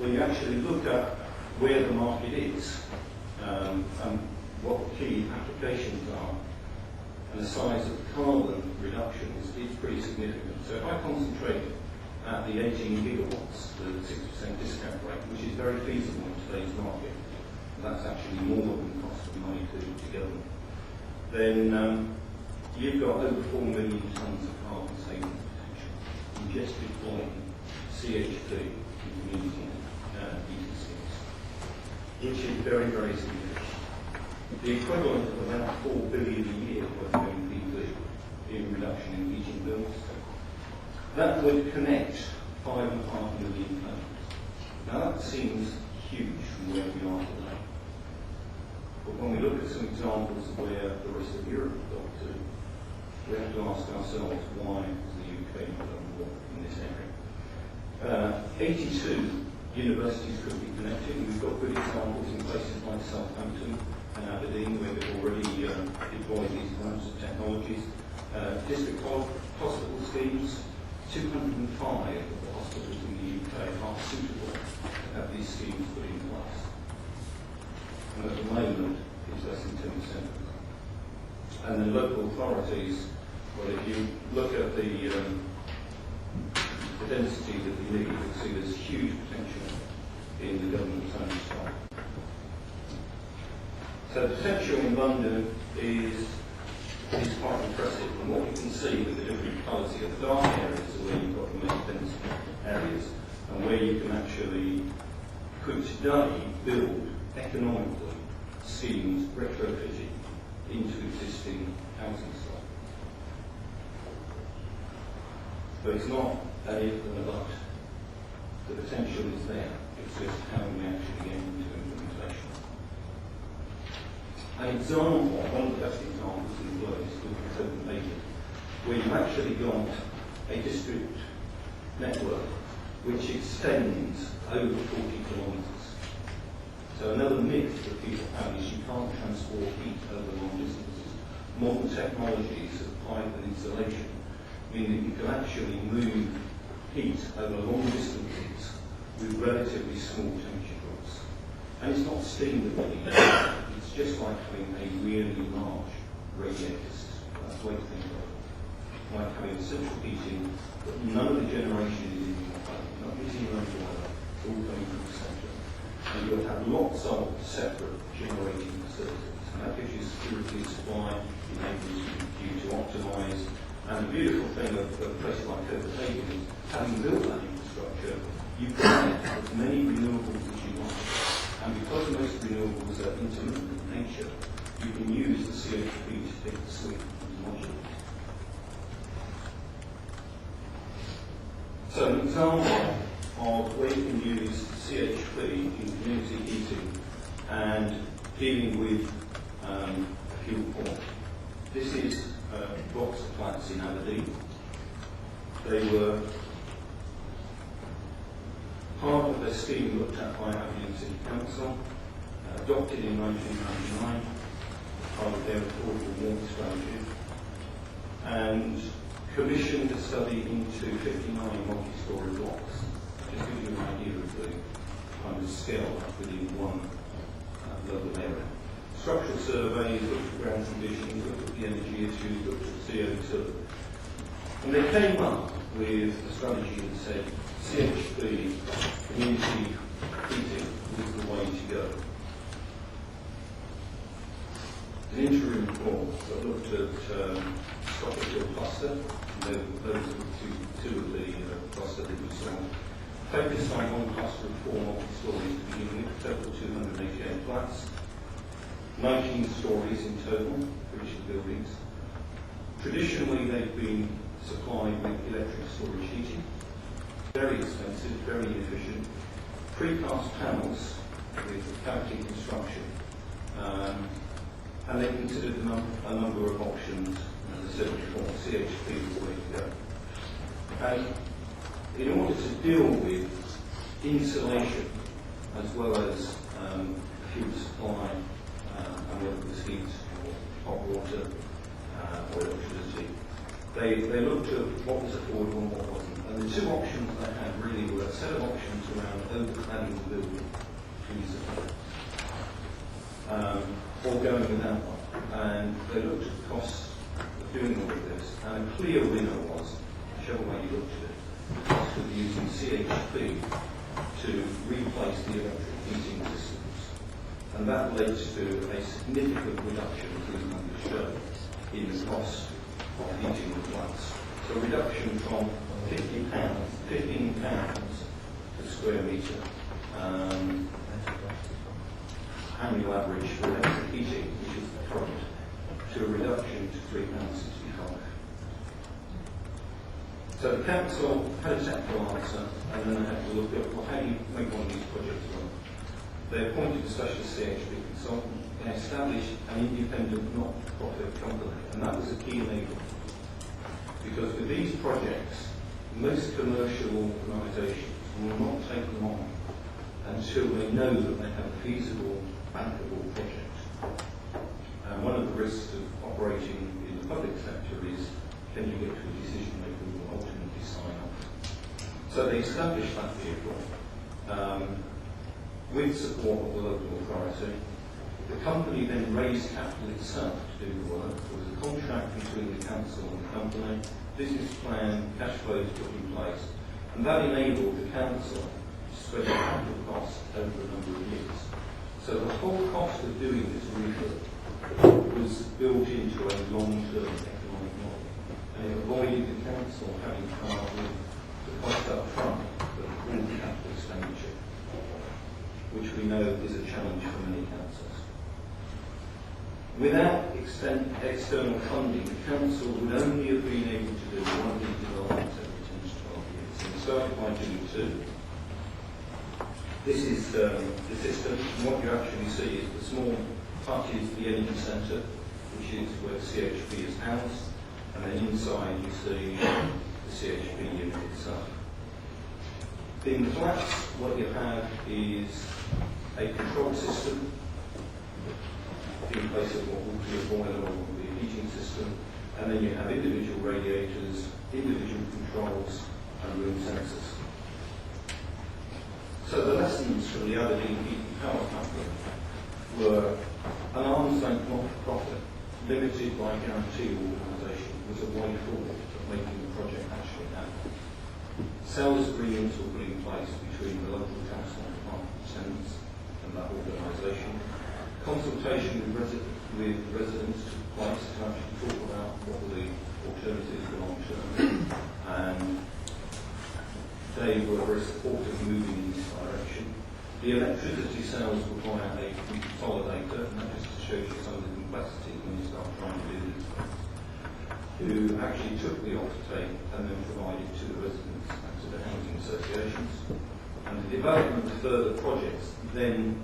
when you actually look at where the market is and what the key applications are, and the size of carbon reduction is pretty significant. So if I concentrate at the 18 gigawatts, the 6% discount rate, which is very feasible in today's market, that's actually more than the cost of money to government, then you've got over 4 million tonnes of carbon saving potential in just deploying CHP in community heating schemes, which is very, very significant. The equivalent of about 4 billion a year worth of NPV in reduction in heating bills. That would connect 5.5 million homes. Now that seems huge from where we are today. But when we look at some examples of where the rest of Europe has got to, we have to ask ourselves why has the UK not done more in this area. 82 universities could be connected. We've got good examples in places like Southampton and Aberdeen where they've already deployed these kinds of technologies. District hospital schemes, 205 of the hospitals in the UK are suitable to have these schemes put in place. And at the moment, it's less than 10% of them. And then local authorities, well, if you look at the density that we need, you'll see there's huge potential in the government's own stock. So the potential in London is quite impressive. And what you can see with the different colours here, the dark areas are where you've got the most dense areas, and where you can actually, could today build economically schemes retrofitting into existing housing stock. But it's not a if and a but. The potential is there. It's just how we actually get into implementation. An example, one of the best examples in the world is Copenhagen, where you've actually got a district network which extends over 40 kilometres. So another myth that people have is you can't transport heat over long distances. Modern technologies of pipe and insulation mean that you can actually move heat over long distances with relatively small temperature drops. And it's not steam that we need. It's just like having a really large radiator system. That's the way to think of it. Like having central heating, but none of the generation is in your home. You're not using your own boiler. It's all coming from the centre. And you'll have lots of separate generating facilities. And that gives you security of supply, enables you to optimise. And the beautiful thing of a place like Copenhagen is, having built that infrastructure, you can have as many renewables as you want. And because most renewables are intermittent in nature, you can use the CHP to take the swing as modules. So an example of where you can use CHP in community heating and dealing with fuel port. This is blocks of flats in Aberdeen. They were part of a scheme looked at by Aberdeen City Council, adopted in 1999, part of their affordable water strategy, and commissioned a study into 59 multi-storey blocks. Just gives you an idea of the kind of scale within one local area. Structural surveys, looked at ground conditions, looked at the energy issues, looked at CO2. And they came up with a strategy that said CHP, community heating, is the way to go. An interim report that looked at Scottish Hill Cluster, and those are two of the cluster that we saw. Focused on one cluster of 4 multi-stories to begin with, total 288 flats. 19 stories in total for each of the buildings. Traditionally, they've been supplied with electric storage heating. Very expensive, very inefficient. Precast panels with cavity construction. And they considered a number of options, as I said before, CHP is the way to go. And in order to deal with insulation as well as fuel supply, and whether it was heat or hot water or electricity, they looked at what was affordable and what wasn't. And the two options they had really were a set of options around overcladding the building to use or going without one. And they looked at the costs of doing all of this, and a clear winner was, whichever way you looked at it, the cost of using CHP to replace the electric heating systems. And that led to a significant reduction, as these numbers show, in the cost of heating the flats. So a reduction from £15 per square metre annual average for electric heating, which is the current, to a reduction to £3.65. So the council had a technical answer, and then they had to look at, well, how do you make one of these projects work? They appointed a specialist CHP consultant. They established an independent not-for-profit company, and that was a key enabler. Because with these projects, most commercial organisations will not take them on until they know that they have a feasible, bankable project. And one of the risks of operating in the public sector is, can you get to a decision maker who will ultimately sign off? So they established that vehicle with support of the local authority. The company then raised capital itself to do the work. There was a contract between the council and the company, business plan, cash flows put in place, and that enabled the council to spread the capital costs over a number of years. So the whole cost of doing this refurb was built into a long-term economic model, and it avoided the council having to come up with the cost up front for all the capital expenditure, which we know is a challenge for many councils. Without external funding, the council would only have been able to do one of these developments every 10 to 12 years. And we started by doing two. This is the system, and what you actually see is the small part is the energy centre, which is where the CHP is housed, and then inside you see the CHP unit itself. In the flats, what you have is a control system in place of what would be a boiler or would be a heating system, and then you have individual radiators, individual controls, and room sensors. So the lessons from the Aberdeen Heat and Power Company were an arm's length not-for-profit, limited by guarantee organisation, was a way forward of making the project actually happen. Sales agreements were put in place between the local council and department tenants and that organisation. Consultation with residents took place to actually talk about what were the alternatives for long term, and they were very supportive of moving in this direction. The electricity sales were via a consolidator, and that just shows you some of the complexity when you start trying to do these things, who actually took the offtake and then provided to the residents and to the housing associations. And the development of further projects then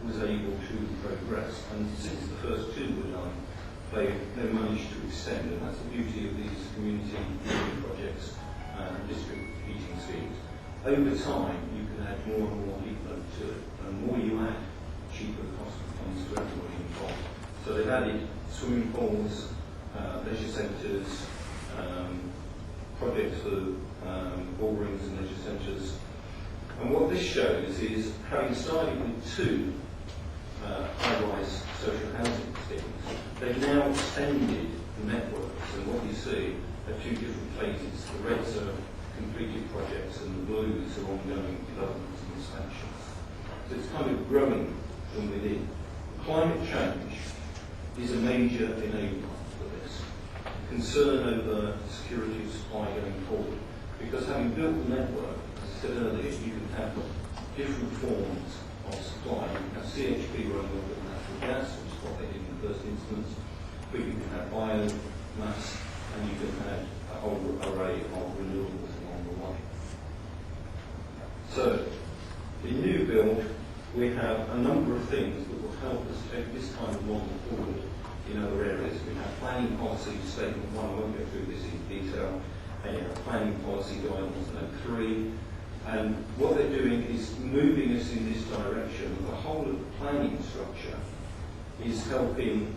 was able to progress, and since the first two were done, they managed to extend, and that's the beauty of these community projects and district heating schemes. Over time, you can add more and more heat load to it, and the more you add, cheaper the cost becomes to everybody involved. So they've added swimming pools, leisure centres, projects for ballrooms and leisure centres. And what this shows is, having started with two high-rise social housing schemes, they've now extended the networks, and what you see are two different phases. The reds are completed projects and the blues are ongoing developments and expansions. So it's kind of growing from within. Climate change is a major enabler for this. Concern over security of supply going forward, because having built the network, as I said earlier, you can have different forms of supply. You can have CHP running off of natural gas, which is what they did in the first instance, but you can have biomass, and you can have a whole array of renewables along the way. So, in new build, we have a number of things that will help us take this kind of model forward in other areas. We have planning policy statement 1, I won't go through this in detail, and you have planning policy guidance note 3. And what they're doing is moving us in this direction. The whole of the planning structure is helping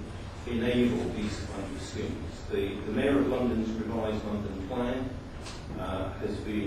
enable these kind of schemes. The Mayor of London's revised London plan has been